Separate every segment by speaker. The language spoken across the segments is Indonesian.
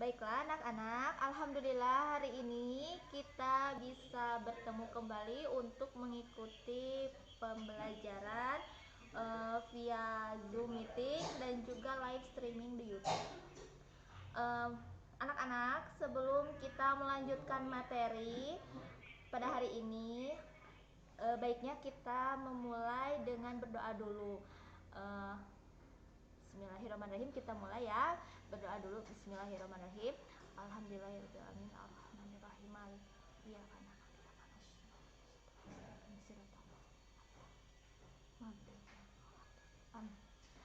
Speaker 1: Baiklah anak-anak, alhamdulillah hari ini kita bisa bertemu kembali untuk mengikuti pembelajaran via Zoom meeting dan juga live streaming di YouTube. Em, Anak-anak, sebelum kita melanjutkan materi pada hari ini, baiknya kita memulai dengan berdoa dulu. Eh, Bismillahirrahmanirrahim, kita mulai ya. Berdoa dulu. Bismillahirrahmanirrahim. Alhamdulillahirobbilalamin arrahmanirrahim maliki iyyaka na'budu wa iyyaka nasta'in.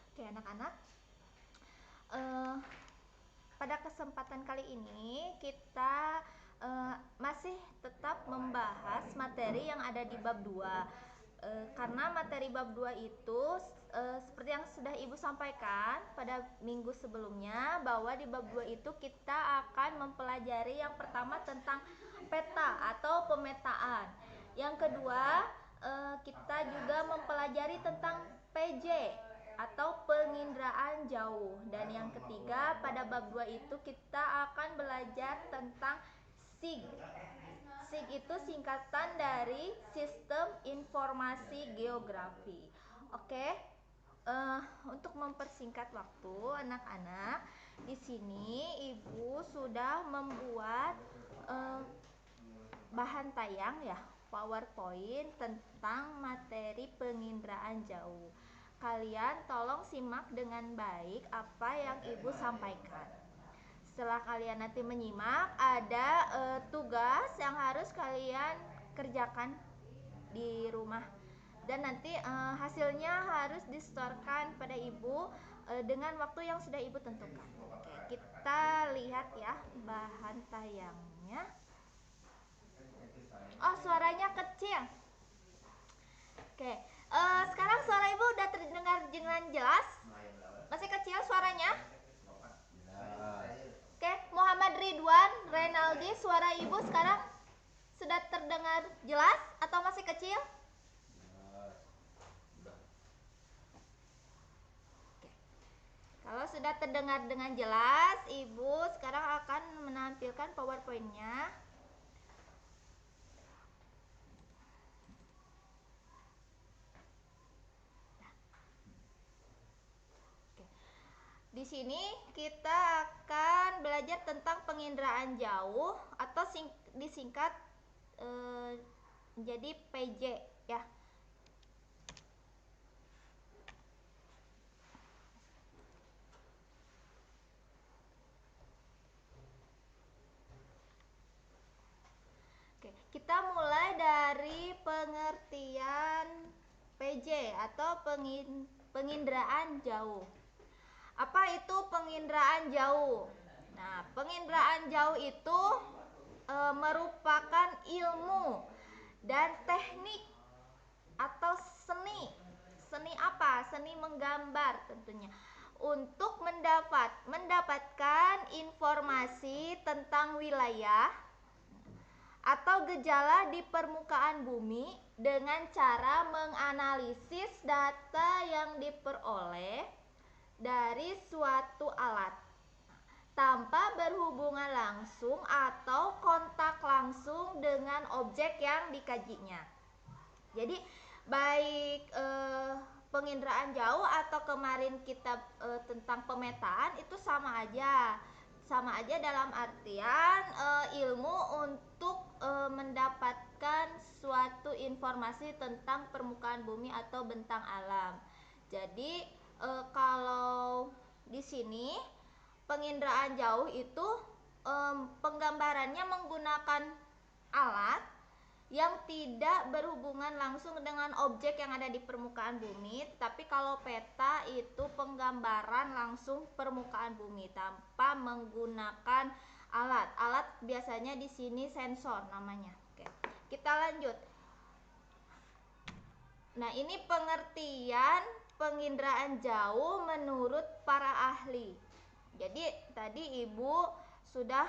Speaker 1: Oke anak-anak, eh, pada kesempatan kali ini kita masih tetap membahas materi yang ada di bab 2. Karena materi bab 2 itu seperti yang sudah Ibu sampaikan pada minggu sebelumnya, bahwa di bab 2 itu kita akan mempelajari yang pertama tentang peta atau pemetaan. Yang kedua, kita juga mempelajari tentang PJ atau penginderaan jauh. Dan yang ketiga, pada bab 2 itu kita akan belajar tentang SIG. SIG itu singkatan dari Sistem Informasi Geografi. Oke. Untuk mempersingkat waktu anak-anak, di sini Ibu sudah membuat bahan tayang ya, PowerPoint tentang materi penginderaan jauh. Kalian tolong simak dengan baik apa yang Ibu sampaikan. Setelah kalian nanti menyimak, ada tugas yang harus kalian kerjakan di rumah. Dan nanti hasilnya harus disetorkan pada Ibu dengan waktu yang sudah Ibu tentukan. Oke, kita lihat ya bahan tayangnya. Oh, suaranya kecil. Oke, sekarang suara Ibu udah terdengar dengan jelas? Masih kecil suaranya? Oke, Muhammad Ridwan Renaldi, suara Ibu sekarang sudah terdengar jelas atau masih kecil? Oke. Kalau sudah terdengar dengan jelas, Ibu sekarang akan menampilkan PowerPoint-nya. Di sini kita akan belajar tentang penginderaan jauh atau disingkat jadi PJ ya. Oke, kita mulai dari pengertian PJ atau penginderaan jauh. Apa itu penginderaan jauh? Nah, penginderaan jauh itu merupakan ilmu dan teknik atau seni. Seni apa? Seni menggambar tentunya. Untuk mendapatkan informasi tentang wilayah atau gejala di permukaan bumi dengan cara menganalisis data yang diperoleh dari suatu alat tanpa berhubungan langsung atau kontak langsung dengan objek yang dikajinya. Jadi baik penginderaan jauh atau kemarin kita tentang pemetaan itu sama aja dalam artian ilmu untuk mendapatkan suatu informasi tentang permukaan bumi atau bentang alam. Jadi kalau di sini penginderaan jauh itu penggambarannya menggunakan alat yang tidak berhubungan langsung dengan objek yang ada di permukaan bumi. Tapi kalau peta itu penggambaran langsung permukaan bumi tanpa menggunakan alat. Alat biasanya di sini sensor namanya. Oke, kita lanjut. Nah, ini pengertian penginderaan jauh menurut para ahli. Jadi tadi Ibu sudah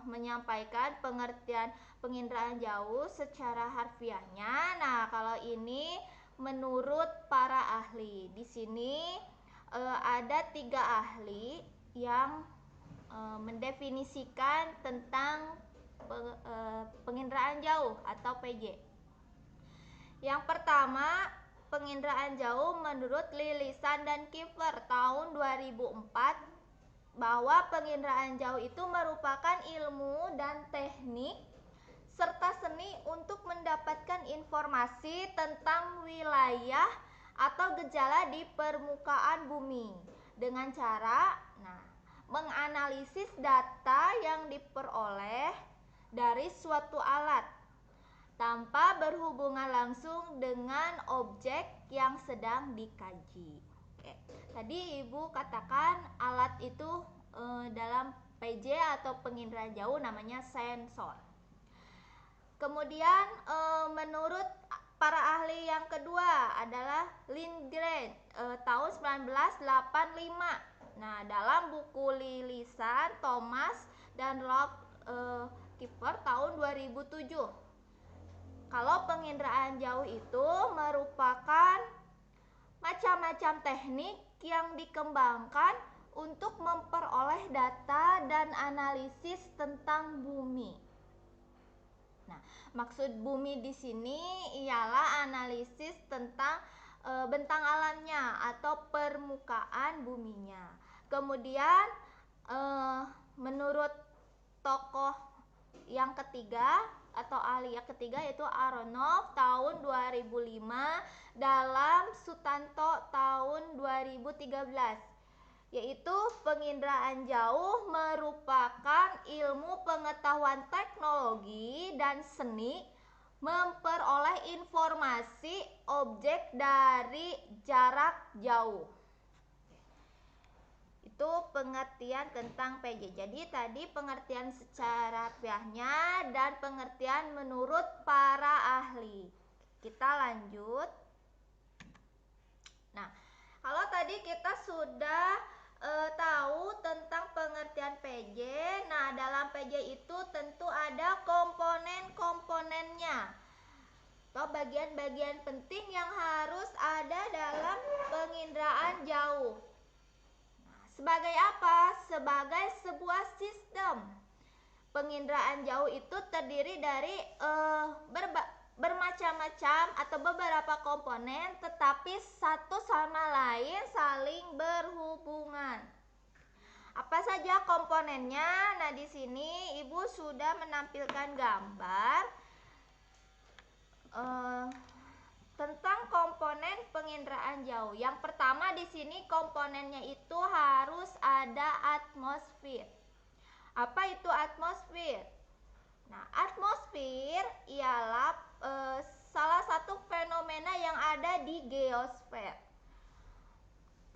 Speaker 1: menyampaikan pengertian penginderaan jauh secara harfiahnya. Nah, kalau ini menurut para ahli. Di sini ada 3 ahli yang mendefinisikan tentang penginderaan jauh atau PJ. Yang pertama, penginderaan jauh menurut Lilisan dan Kiefer tahun 2004 bahwa penginderaan jauh itu merupakan ilmu dan teknik serta seni untuk mendapatkan informasi tentang wilayah atau gejala di permukaan bumi dengan cara menganalisis data yang diperoleh dari suatu alat tanpa berhubungan langsung dengan objek yang sedang dikaji. Oke. Tadi Ibu katakan alat itu dalam PJ atau penginderaan jauh namanya sensor. Kemudian menurut para ahli yang kedua adalah Lindgren tahun 1985. Nah, dalam buku Lilisan, Thomas dan Ralph Kiefer tahun 2007. Kalau penginderaan jauh itu merupakan macam-macam teknik yang dikembangkan untuk memperoleh data dan analisis tentang bumi. Nah, maksud bumi di sini ialah analisis tentang bentang alamnya atau permukaan buminya. Kemudian menurut tokoh yang ketiga atau ahli yang ketiga yaitu Aronoff tahun 2005 dalam Sutanto tahun 2013, yaitu penginderaan jauh merupakan ilmu pengetahuan teknologi dan seni memperoleh informasi objek dari jarak jauh. Itu pengertian tentang PJ. Jadi tadi pengertian secara harfiahnya dan pengertian menurut para ahli. Kita lanjut. Nah, kalau tadi kita sudah tahu tentang pengertian PJ. Nah, dalam PJ itu tentu ada komponen-komponennya atau bagian-bagian penting yang harus ada dalam penginderaan jauh. Nah, sebagai apa? Sebagai sebuah sistem. Penginderaan jauh itu terdiri dari bermacam-macam atau beberapa komponen, tetapi satu sama lain saling berhubungan. Apa saja komponennya? Nah, di sini Ibu sudah menampilkan gambar tentang komponen penginderaan jauh. Yang pertama di sini komponennya itu harus ada atmosfer. Apa itu atmosfer? Nah, atmosfer ialah salah satu fenomena yang ada di geosfer.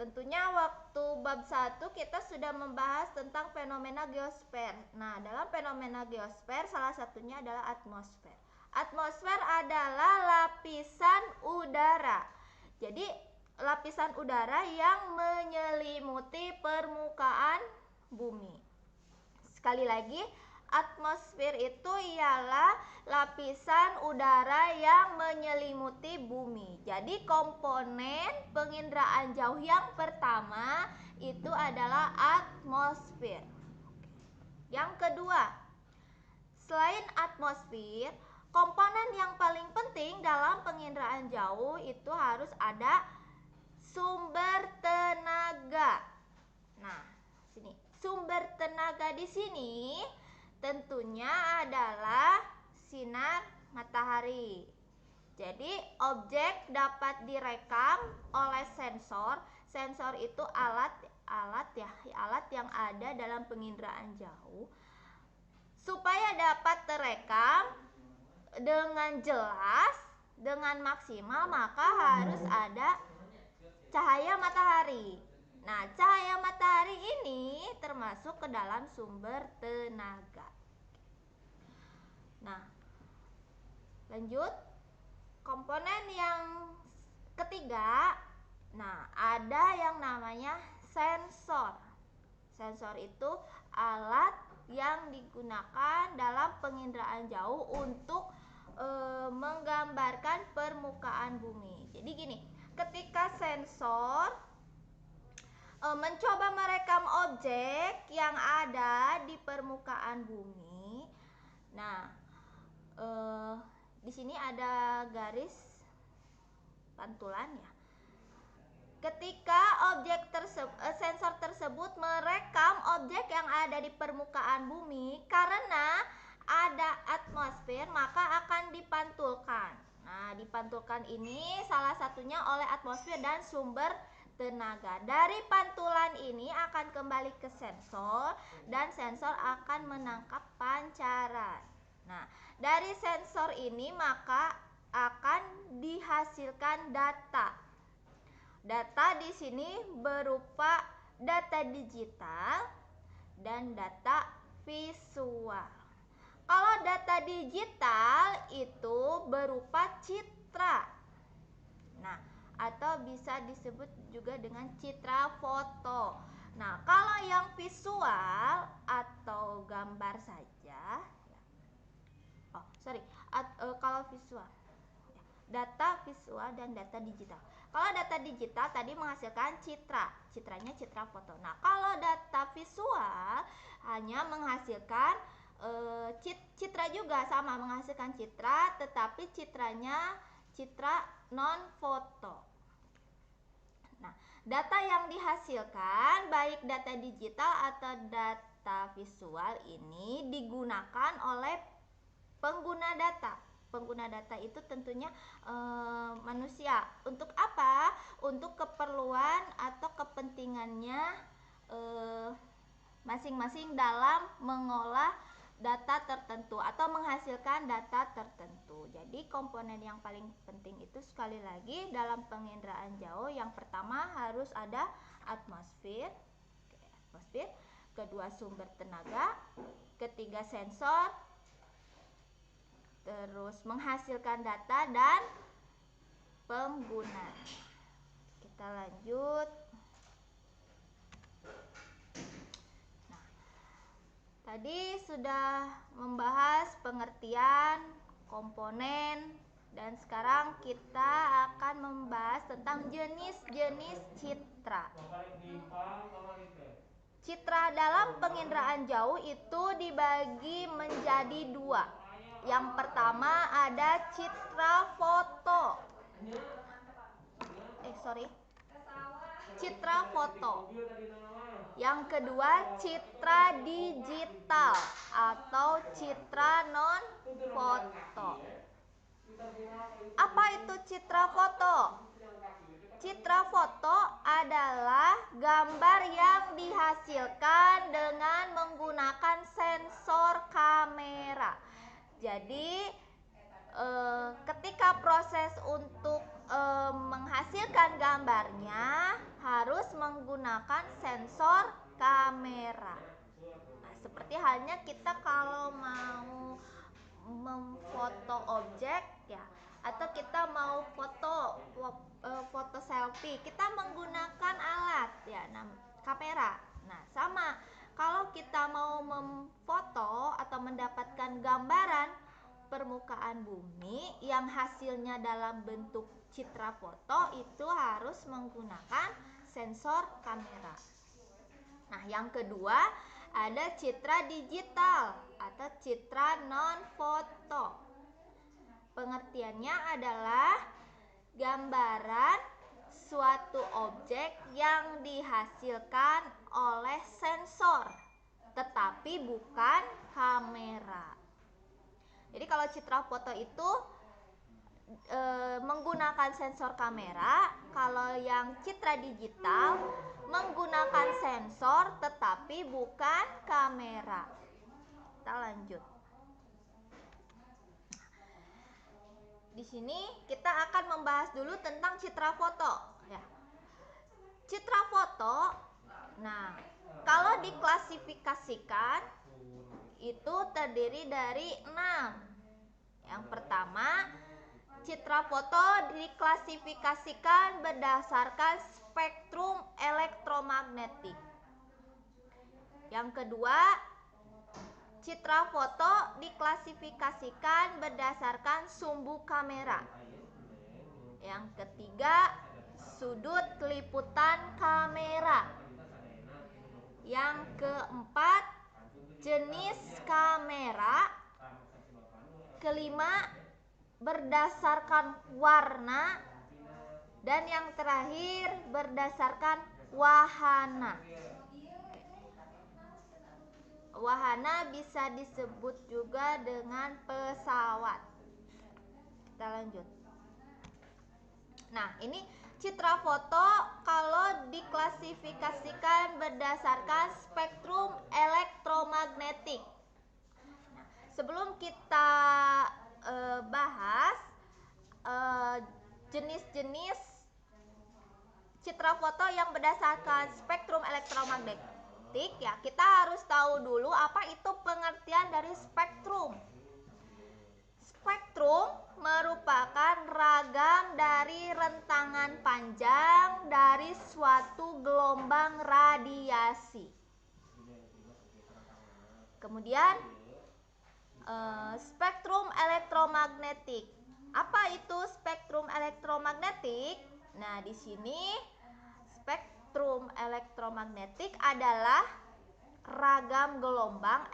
Speaker 1: Tentunya waktu bab 1 kita sudah membahas tentang fenomena geosfer. Nah, dalam fenomena geosfer salah satunya adalah atmosfer. Atmosfer adalah lapisan udara. Jadi, lapisan udara yang menyelimuti permukaan bumi. Sekali lagi, atmosfer itu ialah lapisan udara yang menyelimuti bumi. Jadi komponen penginderaan jauh yang pertama itu adalah atmosfer. Yang kedua, selain atmosfer, komponen yang paling penting dalam penginderaan jauh itu harus ada sumber tenaga. Nah, sini sumber tenaga di sini tentunya adalah sinar matahari. Jadi objek dapat direkam oleh sensor. Sensor itu alat yang ada dalam penginderaan jauh. Supaya dapat terekam dengan jelas, dengan maksimal, maka harus ada cahaya matahari. Nah, cahaya matahari ini termasuk ke dalam sumber tenaga. Nah, lanjut. Komponen yang ketiga, nah ada yang namanya sensor. Sensor itu alat yang digunakan dalam penginderaan jauh untuk menggambarkan permukaan bumi. Jadi gini, ketika sensor mencoba merekam objek yang ada di permukaan bumi. Nah, di sini ada garis pantulan ya. Ketika sensor tersebut merekam objek yang ada di permukaan bumi, karena ada atmosfer maka akan dipantulkan. Nah, dipantulkan ini salah satunya oleh atmosfer dan sumber tenaga. Dari pantulan ini akan kembali ke sensor dan sensor akan menangkap pancaran. Nah, dari sensor ini maka akan dihasilkan data. Data di sini berupa data digital dan data visual. Kalau data digital itu berupa citra. Nah, atau bisa disebut juga dengan citra foto. Nah, kalau yang visual atau gambar saja, kalau visual, data visual dan data digital. Kalau data digital tadi menghasilkan citra, citranya citra foto. Nah, kalau data visual hanya menghasilkan citra juga, sama menghasilkan citra, tetapi citranya citra non foto. Nah, data yang dihasilkan baik data digital atau data visual ini digunakan oleh pengguna data. Pengguna data itu tentunya manusia. Untuk apa? Untuk keperluan atau kepentingannya masing-masing dalam mengolah data tertentu atau menghasilkan data tertentu. Jadi komponen yang paling penting itu sekali lagi dalam penginderaan jauh, yang pertama harus ada atmosfer, kedua sumber tenaga, ketiga sensor, terus menghasilkan data dan pengguna. Kita lanjut. Nah, tadi sudah membahas pengertian komponen dan sekarang kita akan membahas tentang jenis-jenis citra. Citra dalam penginderaan jauh itu dibagi menjadi dua. Yang pertama ada citra foto. Citra foto. Yang kedua citra digital atau citra non foto. Apa itu citra foto? Citra foto adalah gambar yang dihasilkan dengan menggunakan sensor kamera. Jadi ketika proses untuk menghasilkan gambarnya harus menggunakan sensor kamera. Nah, seperti halnya kita kalau mau memfoto objek ya, atau kita mau foto selfie, kita menggunakan alat ya, kamera. Nah, sama kalau kita mau memfoto atau mendapatkan gambaran permukaan bumi yang hasilnya dalam bentuk citra foto, itu harus menggunakan sensor kamera. Nah, yang kedua ada citra digital atau citra non foto. Pengertiannya adalah gambaran suatu objek yang dihasilkan oleh sensor tetapi bukan kamera. Jadi kalau citra foto itu menggunakan sensor kamera, kalau yang citra digital menggunakan sensor tetapi bukan kamera. Kita lanjut. Di sini kita akan membahas dulu tentang citra foto ya. Citra foto, nah, kalau diklasifikasikan itu terdiri dari 6. Yang pertama, citra foto diklasifikasikan berdasarkan spektrum elektromagnetik. Yang kedua, citra foto diklasifikasikan berdasarkan sumbu kamera. Yang ketiga, sudut liputan kamera. Yang keempat, jenis kamera. Kelima, berdasarkan warna. Dan yang terakhir, berdasarkan wahana. Wahana bisa disebut juga dengan pesawat. Kita lanjut. Nah, ini citra foto kalau diklasifikasikan berdasarkan spektrum elektromagnetik. Nah, sebelum kita bahas jenis-jenis citra foto yang berdasarkan spektrum elektromagnetik, ya kita harus tahu dulu apa itu pengertian dari spektrum. Spektrum merupakan ragam dari rentangan panjang dari suatu gelombang radiasi. Kemudian spektrum elektromagnetik. Apa itu spektrum elektromagnetik? Nah, di sini spektrum elektromagnetik adalah ragam gelombang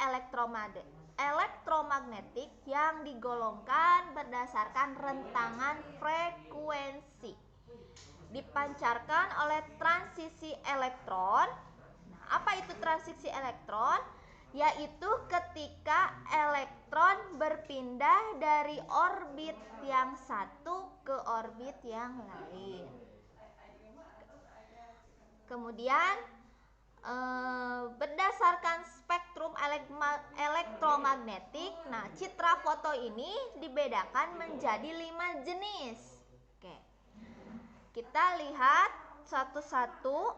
Speaker 1: elektromagnetik yang digolongkan berdasarkan rentangan frekuensi dipancarkan oleh transisi elektron. Nah, apa itu transisi elektron? Yaitu ketika elektron berpindah dari orbit yang satu ke orbit yang lain. Kemudian berdasarkan spektrum elektromagnetik, nah citra foto ini dibedakan menjadi 5 jenis. Oke, kita lihat satu-satu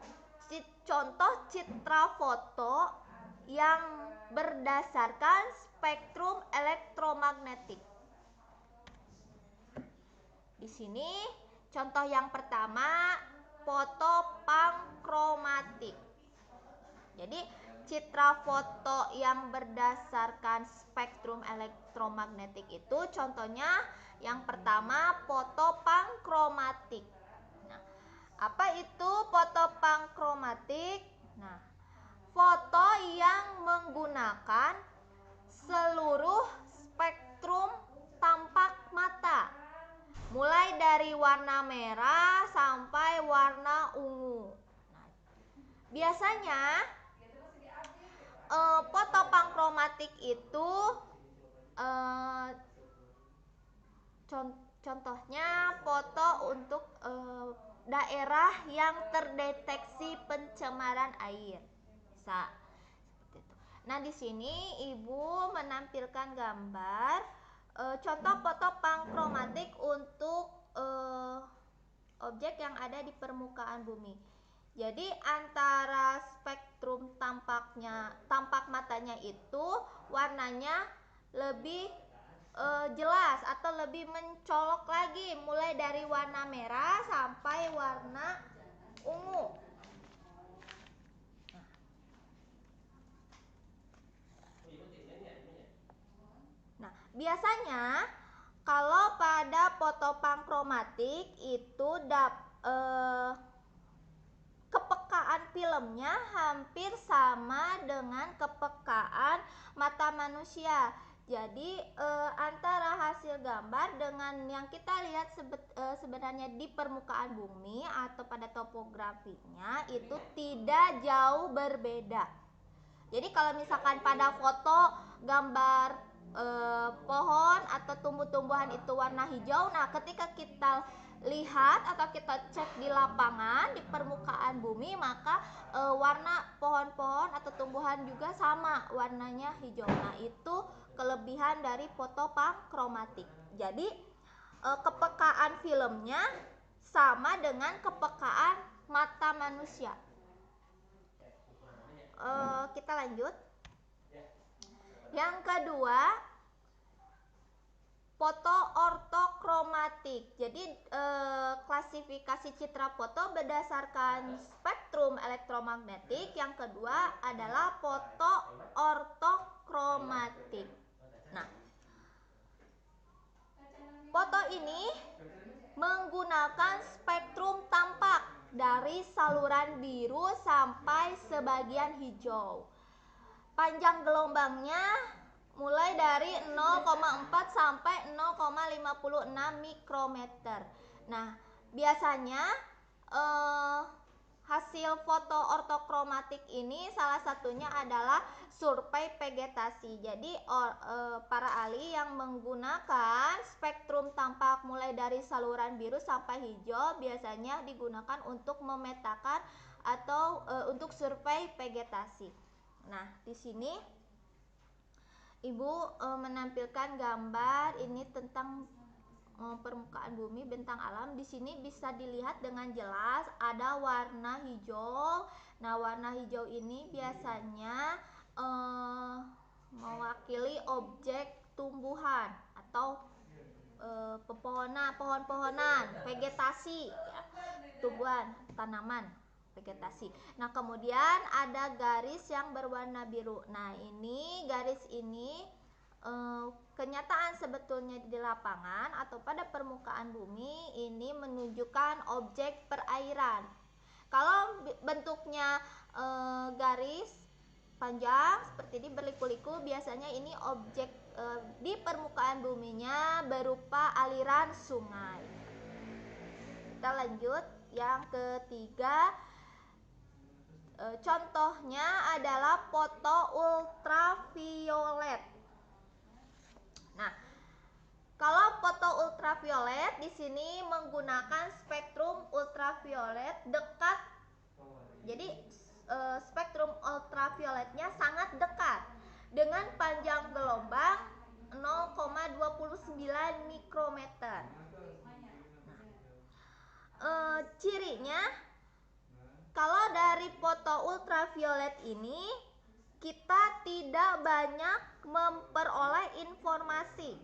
Speaker 1: contoh citra foto yang berdasarkan spektrum elektromagnetik. Di sini contoh yang pertama, foto pankromatik. Jadi citra foto yang berdasarkan spektrum elektromagnetik itu contohnya yang pertama, foto pankromatik. Nah, apa itu foto pankromatik? Nah, foto yang menggunakan seluruh spektrum tampak mata, mulai dari warna merah sampai warna ungu. Nah, biasanya foto pankromatik itu contohnya foto untuk daerah yang terdeteksi pencemaran air. Bisa seperti itu. Nah, di sini Ibu menampilkan gambar contoh foto pankromatik untuk objek yang ada di permukaan bumi. Jadi antara spektrum tampak matanya itu warnanya lebih jelas atau lebih mencolok lagi, mulai dari warna merah sampai warna ungu. Nah, biasanya kalau pada foto pankromatik itu kepekaan filmnya hampir sama dengan kepekaan mata manusia. Jadi antara hasil gambar dengan yang kita lihat sebenarnya di permukaan bumi atau pada topografinya itu tidak jauh berbeda. Jadi kalau misalkan pada foto gambar pohon atau tumbuh-tumbuhan itu warna hijau, nah ketika kita lihat atau kita cek di lapangan di permukaan bumi, maka warna pohon-pohon atau tumbuhan juga sama warnanya hijau. Nah, itu kelebihan dari foto pankromatik. Jadi kepekaan filmnya sama dengan kepekaan mata manusia. Kita lanjut. Yang kedua, foto ortokromatik. Jadi klasifikasi citra foto berdasarkan spektrum elektromagnetik. Yang kedua adalah foto ortokromatik. Nah, foto ini menggunakan spektrum tampak dari saluran biru sampai sebagian hijau. Panjang gelombangnya mulai dari 0,4 sampai 0,56 mikrometer. Nah, biasanya hasil foto ortokromatik ini salah satunya adalah survei vegetasi. Jadi para ahli yang menggunakan spektrum tampak mulai dari saluran biru sampai hijau biasanya digunakan untuk memetakan atau untuk survei vegetasi. Nah, di sini Ibu menampilkan gambar ini tentang permukaan bumi, bentang alam. Di sini bisa dilihat dengan jelas ada warna hijau. Nah, warna hijau ini biasanya mewakili objek tumbuhan atau pohon-pohonan, vegetasi, ya, tumbuhan, tanaman, vegetasi. Nah, kemudian ada garis yang berwarna biru. Nah, ini garis ini kenyataan sebetulnya di lapangan atau pada permukaan bumi ini menunjukkan objek perairan. Kalau bentuknya garis panjang seperti ini berliku-liku, biasanya ini objek di permukaan buminya berupa aliran sungai. Kita lanjut yang ketiga. Contohnya adalah foto ultraviolet. Nah, kalau foto ultraviolet di sini menggunakan spektrum ultraviolet dekat. Jadi spektrum ultravioletnya sangat dekat dengan panjang gelombang 0,29 mikrometer. Nah, cirinya kalau dari foto ultraviolet ini kita tidak banyak memperoleh informasi.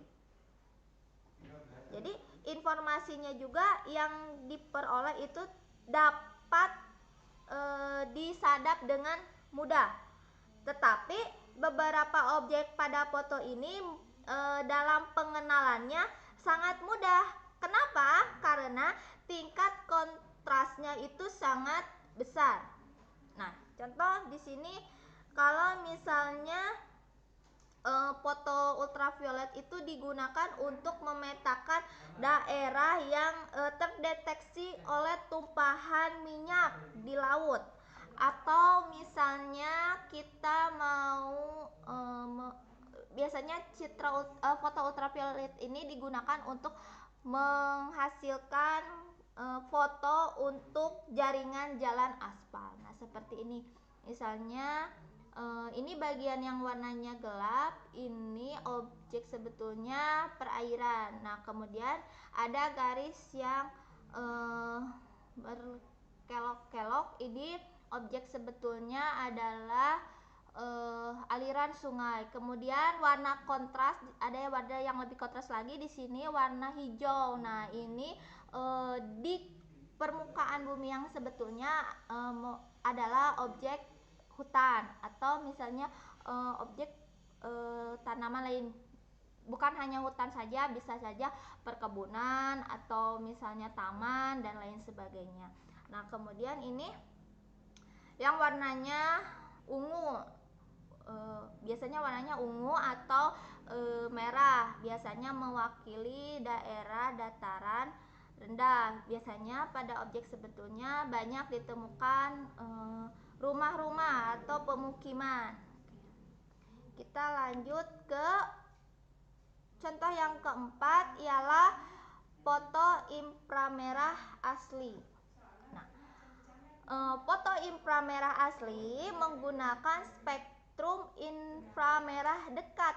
Speaker 1: Jadi informasinya juga yang diperoleh itu dapat disadap dengan mudah. Tetapi beberapa objek pada foto ini dalam pengenalannya sangat mudah. Kenapa? Karena tingkat kontrasnya itu sangat besar. Nah, contoh di sini kalau misalnya foto ultraviolet itu digunakan untuk memetakan daerah yang terdeteksi oleh tumpahan minyak di laut, atau misalnya kita mau biasanya foto ultraviolet ini digunakan untuk menghasilkan foto untuk jaringan jalan aspal. Nah, seperti ini misalnya. Ini bagian yang warnanya gelap, ini objek sebetulnya perairan. Nah, kemudian ada garis yang berkelok-kelok, ini objek sebetulnya adalah aliran sungai. Kemudian warna kontras, ada warna yang lebih kontras lagi di sini warna hijau. Nah, ini di permukaan bumi yang sebetulnya adalah objek hutan atau misalnya objek tanaman lain. Bukan hanya hutan saja, bisa saja perkebunan atau misalnya taman dan lain sebagainya. Nah, kemudian ini yang warnanya ungu, biasanya warnanya ungu atau merah, biasanya mewakili daerah dataran rendah. Biasanya pada objek sebetulnya banyak ditemukan rumah-rumah atau pemukiman. Kita lanjut ke contoh yang keempat, ialah foto inframerah asli. Nah, foto inframerah asli menggunakan spektrum inframerah dekat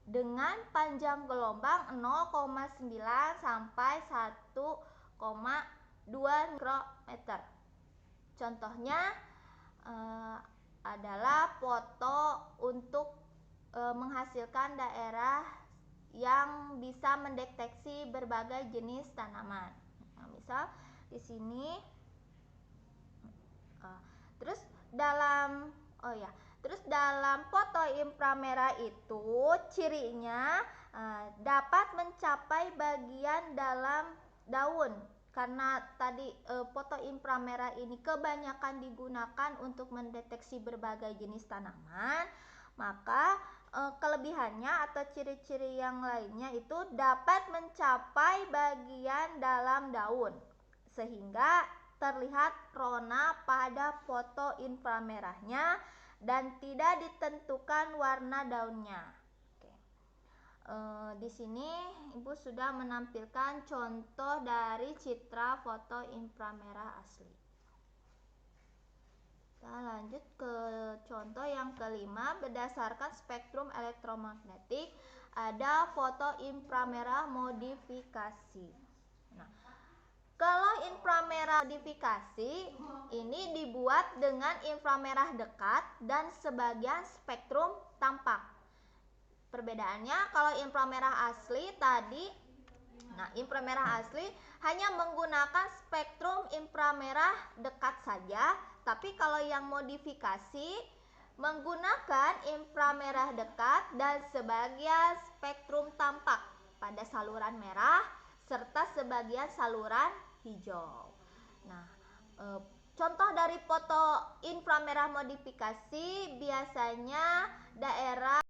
Speaker 1: dengan panjang gelombang 0,9 sampai 1,2 mikrometer. Contohnya adalah foto untuk menghasilkan daerah yang bisa mendeteksi berbagai jenis tanaman. Nah, misal di sini terus dalam foto inframerah itu cirinya dapat mencapai bagian dalam daun karena tadi foto inframerah ini kebanyakan digunakan untuk mendeteksi berbagai jenis tanaman, maka kelebihannya atau ciri-ciri yang lainnya itu dapat mencapai bagian dalam daun sehingga terlihat rona pada foto inframerahnya dan tidak ditentukan warna daunnya. Di sini Ibu sudah menampilkan contoh dari citra foto inframerah asli. Kita lanjut ke contoh yang kelima. Berdasarkan spektrum elektromagnetik, ada foto inframerah modifikasi. Nah, kalau inframerah modifikasi ini dibuat dengan inframerah dekat dan sebagian spektrum tampak. Perbedaannya kalau inframerah asli tadi, inframerah asli hanya menggunakan spektrum inframerah dekat saja, tapi kalau yang modifikasi menggunakan inframerah dekat dan sebagian spektrum tampak pada saluran merah serta sebagian saluran hijau. Nah, contoh dari foto inframerah modifikasi biasanya daerah